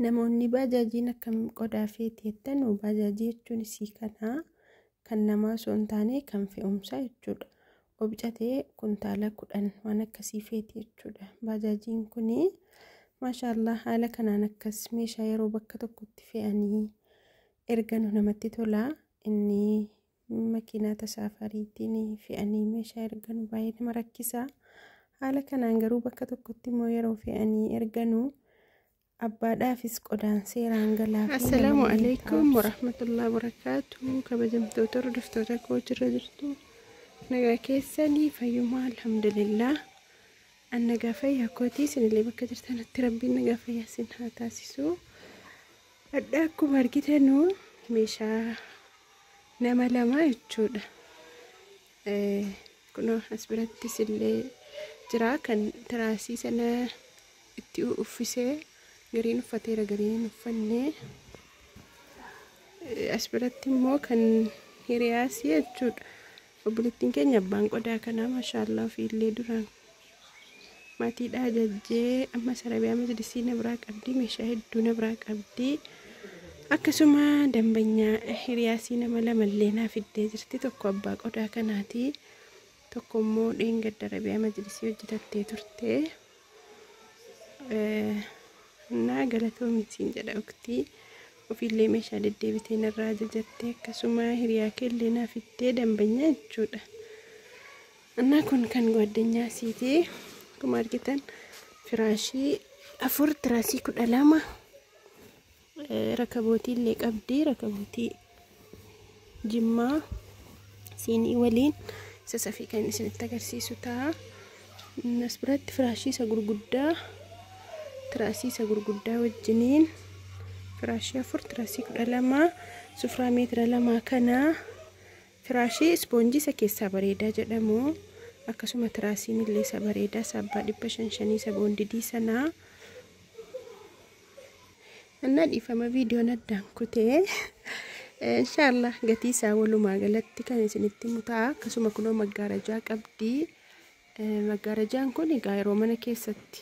Namoonni baajajiin akkam qodaa feeti jettanu baajajii jechuun isii kanaa kan namaa osoo hin taane kan fe'umsaa jechuudha. Obcatee kuntaala 10 waan akkasii feeti jechuudha. Baajajiin kunii maashaallah haala kanaan akkas meeshaa yeroo bakka tokkotti fe'anii erganu namatti tola. Inni makiinaa tasaafariitiin fe'anii meeshaa erganu baay'ee nama rakkisa. Haala kanaan garuu bakka tokkotti immoo yeroo fe'anii erganu abbaadhaafis qodaan seeraan galaa. Assalaamu alaykum warahmatullahi wabarakatuh. Kabajamtoota hordoftoota koo jirra jirtu nagaa keessanii fayyummaa alhamdulillah. An nagaa fayyaa kootii isinillee bakka jirtanitti rabbiin nagaa fayyaa isin haa taasisu. Adda akkuma argitanu meeshaa nama lama jechuudha. Kunoo as birattis illee jira kan tiraasii sana itti uffisee gariin uffateera gariin uffanne. As biratti immoo kan hiriyaasii jechuudha. Obboleettiin keenya abbaan qodaa kanaa maashaallah ofiillee duraan maatiidhaa ajajjee amma sarabiyaa majlisii na biraa qabdi, meeshaa hedduu na biraa qabdi. Akkasuma dambanyaa hiriyaasii nama lamallee naa fiddee jirti. Tokko abbaa qodaa kanaati, tokko immoo dheengadda rabiyaa majlisii hojjetattee turte. Naa galatoomitiin jedha uktii ofiillee meeshaa deddeebitee narraa ajajattee akkasuma hiriyaa keellee naa fiddee dambanyaa jechuudha. Annaa kun kan gwaddeenyaa siiti. Akkuma argitan firaashii 4 tiraasii 12 rakabootii illee qabdi. Rakabootii jimmaa siinii waliin isa safii kan isinitti agarsiisu ta'a. As biratti firaashii isa gurguddaa tiraasii isa gurguddaa wajjiniin firaashii 4 tiraasii 12 sufraa meetira 2 kana firaashii ispoonjii isa keessaa bareedaa jedhamu. Akkasuma tiraasiin illee isa bareedaa sabbaa 500 isa boondidii sanaa. Annaa dhiifama viidiyoon addaan kutee inshallah gatii isaa walumaa galatti kan isinitti mutaa. Akkasuma kunoo maggaarajaa qabdi. Maggaarajaan kun egaa yeroo mana keessatti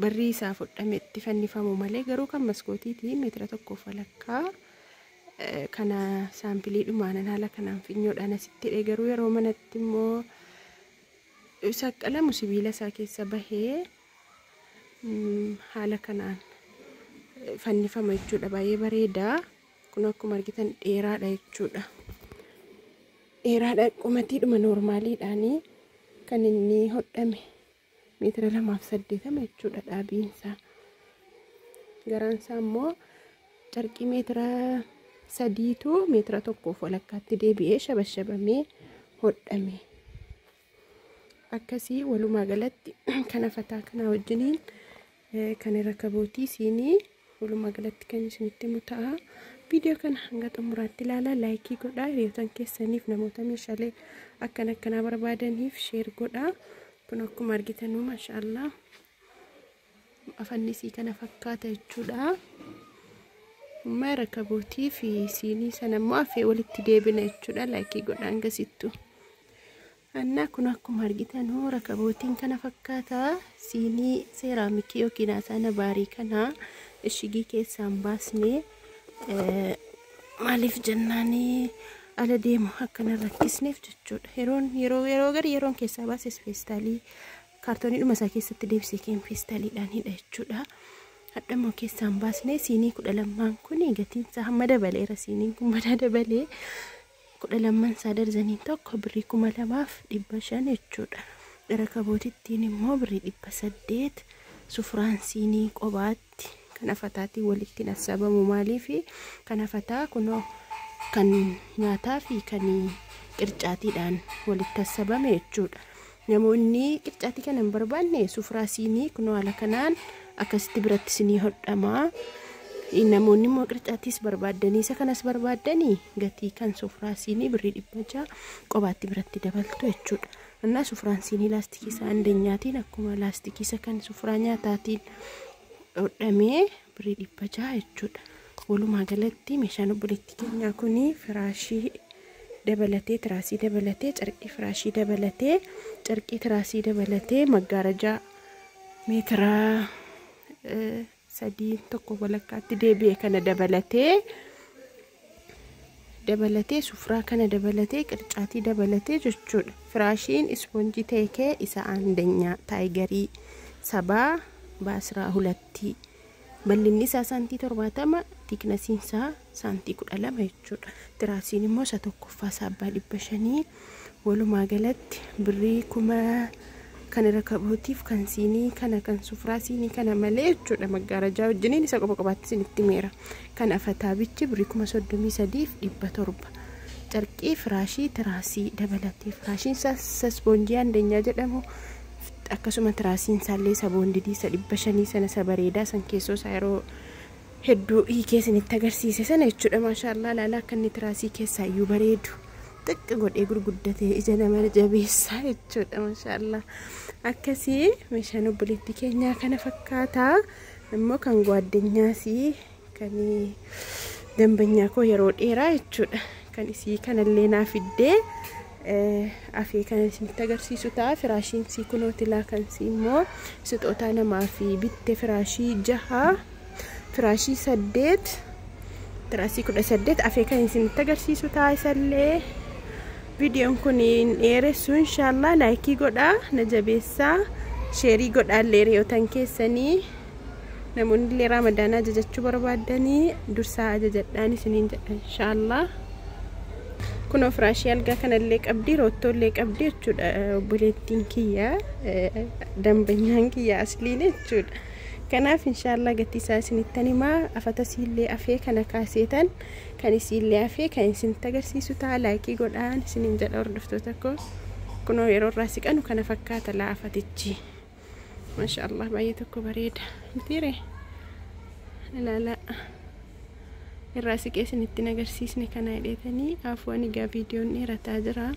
barri isaa fudhametti fannifamu malee garuu kan maskootiitiin meetira 1.5 kana saampilii dhumaanan haala kanaan finyoodhaan asitti garuu yeroo manatti immoo saqqalamu sibiila isaa keessa bahee haala kanaan fannifama jechuudha. Baay'ee bareeda. Kun akkuma argitan dheeraadha jechuudha. Dheeraadha qumatiidhuma normaaliidhaanii kan inni hodhame meetira 2.8 jechuudha dhaabiinsaa. Garaansaa immoo carqii meetira 3tu meetira 1.2tti deebi'ee shabashabamee hodhame. Akkasii walumaa galatti kana fataa kana wajjiniin kan rakabootii siinii walumaa galatti kan isinitti mutaa. Viidiyoo kana hanga xumuraatti ilaalaa, laayikii godhaa, hiriyoota keessaniif namoota meeshaalee akkanaa barbaadaniif sheer godhaa. Kun akkuma argitanu maashaallah afannisii kana fakkaata jechuudha. Amma rakabootii fi siinii sana immoo afee walitti deebina jechuudha. Laayikii godhaa hangasittu. Annaa kun akkuma argitanu rakabootiin kana fakkaata. Siinii seeraamikii yookiin asaana baarii kana ishigii keessaan baasnee maaliif jennaanii ala deemu akkana rakkisneef jechuudha. Yeroon keessaa baases feestaalii kaartoonii dhuma isaa keessatti deebisee keen feestaaliidhaan hidha jechuudha. Hadhamoo keessaan baasnee siinii 12 kun gatiin isaa hamma dabaleera. Siiniin kun madaa dabalee 12 isaa darzaniin tokko birrii 2,500 jechuudha. Rakabootittiin immoo birrii 800. Sufraan siinii qobaatti kana fataatiin walitti nasabamu maaliif kana fataa kunoo kan nyaataa fi kan qircaatiidhaan walitti nasabame jechuudha. Namoonni qircaatii kana hin barbaanne sufraa siinii kunoo haala kanaan akkasitti biratti siinii hodhamaa. Namoonni immoo qircaatiis barbaadanii isa kanas barbaadanii gatii kan sufraa siinii birrii 600 qobaatti biratti dabaltu jechuudha. Annaa sufraan siinii laastikii isa andanyaatiin akkuma laastikii isa kan sufraa nyaataatiin hodhamee birrii 600 jechuudha. Walumaa galatti meeshaan obboleettii keenyaa kuni firaashii dabalatee tiraasii dabalatee carqii firaashii dabalatee carqii tiraasii dabalatee maggaarajaa meetira sadii tokko walakkaatti deebi'e kana dabalatee sufraa kana dabalatee qircaatii dabalatee jechuudha. Firaashiin ispoonjii teekee isa aandanyaa taayigarii sabaa baasraa hulatti bal'inni isaa saantii 70 thiiknesiin isaa saantii 12 jechuudha. Tiraasiin immoo isa tokkoffaa saabbaa 500 walumaa galatti birrii 1000 kan rakabootiif kan siinii kana kan sufraa siinii kana malee jechuudha. Maggaarajaa wajjiniin isa qofa-qofaatti isinitti meera. Kan afataabichi birrii 33,700 carqii firaashii tiraasii dabalatee firaashiin ispoonjii aandanyaa jedhamu akkasuma tiraasiin isaallee saboondidii 500 sana sabareedaa san keessoo isaa yeroo hedduu hiikee isinitti agarsiise sana jechuudha. Maashaallah laala akka inni tiraasii keessaa iyyuu bareedu xiqqi godhee gurguddatee ija nama jabeessaa jechuudha. Maashaallah akkasii meeshaan obboleettii keenyaa kana fakkaata. Immoo kan gwaaddanyaasii kan dambanyaa koo yeroo dheeraa jechuudha. Kan isii kanallee naa fiddee afee kan isinitti agarsiisu ta'a. Firaashiin sii kunootilaa kan sii immoo sixootaa namaa fi bitte firaashii 6 firaashii 8 tiraasii 18 afee kan isinitti agarsiisu ta'a. Isallee viidiyoon kun dheeressu inshallah laayikii godhaa na jabeessaa sheerii godhaallee reeyotan keessanii namoonni illee ramadaana ajajachuu barbaadanii dursaa ajajadhaan isiniin jedha inshallah. Kun firaashii algaa kanallee qabdi roottollee qabdi jechuudha. Obboleettiin kiyya dambanyaan kiyya asliin jechuudha. Kanaaf inshallah gatii isaa isinitti himaa. Afatasiillee afee kana kaaseetan kan isiillee afee kan isinitti agarsiisu ta'a. Laayikii godhaan isiniin jedha hordoftoota koo. Kunoo yeroo irraa siqanu kana fakkaata laafatichi. Maashaallah baay'ee tokko bareeda. Mitiire ilaala. Irraa siqee isinitti agarsiisne kana hidheetanii afuun egaa viidiyoon dheerataa jira.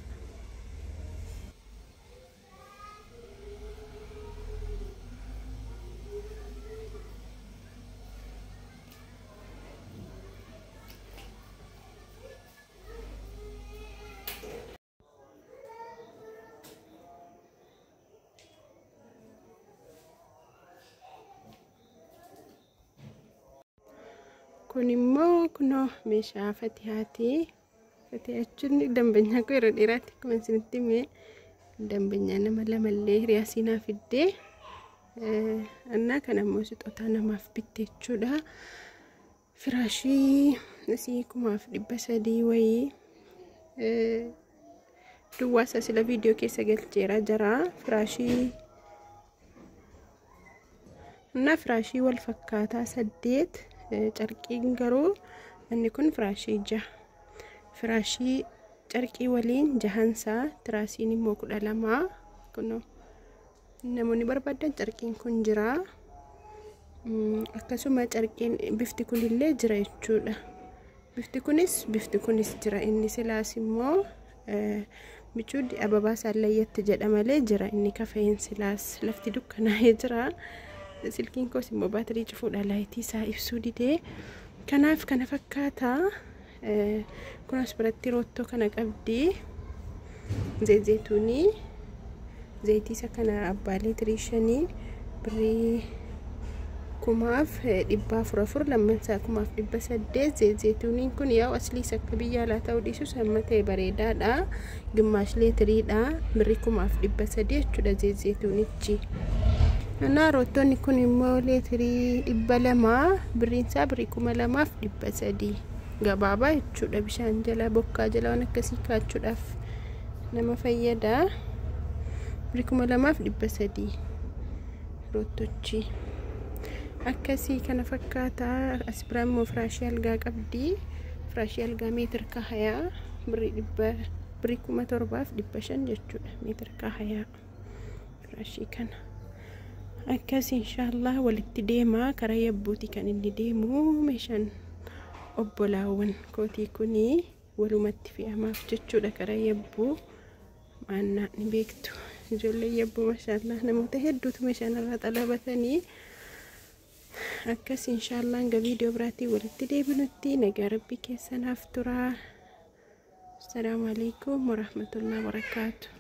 Kun immoo kunoo meeshaa fatihaati. Fatihachuun dambanyaa koo yeroo dheeraatti akkuma isinitti himee dambanyaa nama lamallee hiriyaa siinaa fiddee annaa kana immoo sixootaa namaaf bitte jechuudha. Firaashii isii 1300 wayii duwwaa isa sila viidiyoo keessa galcheera jira. Firaashii wal fakkaataa 8 carqiin garuu inni kun firaashii 6 firaashii carqii waliin 6 tiraasiin immoo 12 kunoo namoonni barbaadan carqiin kun jira. Akkasuma carqiin bifti kunillee jira jechuudha. Bifti kunis jira. Inni silaas immoo michuudi ababaa saallayyetti jedha malee jira. Inni kafeen silaas lafti dukkanaa'ee jira. Silkiin koos immoo baatirii cufuudha laayitii isaa ibsuu didee. Kanaaf kana fakkaata. Kunas biratti roottoo kana qabdi. Zeetuunii zeetii isa kana abbaa liitirii 5 birrii 1400 lammansaa 1800. Zeetuuniin kun yaa'u asliis akka biyya alaa ta'uu dhiisu amma ta'e bareedaadha. Gimaash liitiriidha birrii 1300 jechuudha zeetuunichi. Ana roottoonni kun immoo liitirii 200 birriin isaa birrii 2300 gabaabaa jechuudha. Bishaan jala bokkaa jala waan akkasii kaachuudhaaf nama fayyada. Birrii 2300 roottochi akkasii kana fakkaata. As biraan immoo firaashii algaa qabdi. Firaashii algaa meetira 20 birrii 17,500 jechuudha. Meetira 20 firaashii kana. Akkasii inshallah walitti deemaa karaa yabbuuti kan inni deemu. Meeshaan obbolaawwan kootii kuni walumatti fe'amaaf jechuudha karaa yabbuu. Maannaa ni beektu ijoollee yabbuu maashaallah namoota hedduutu meeshaan irraa xalabatanii. Akkasii inshallah hanga viidiyoo biraatii walitti deebinutti nagaa rabbii keessanaaf turaa. Assalaamu alaykum warahmatullahi wabarakaatuh.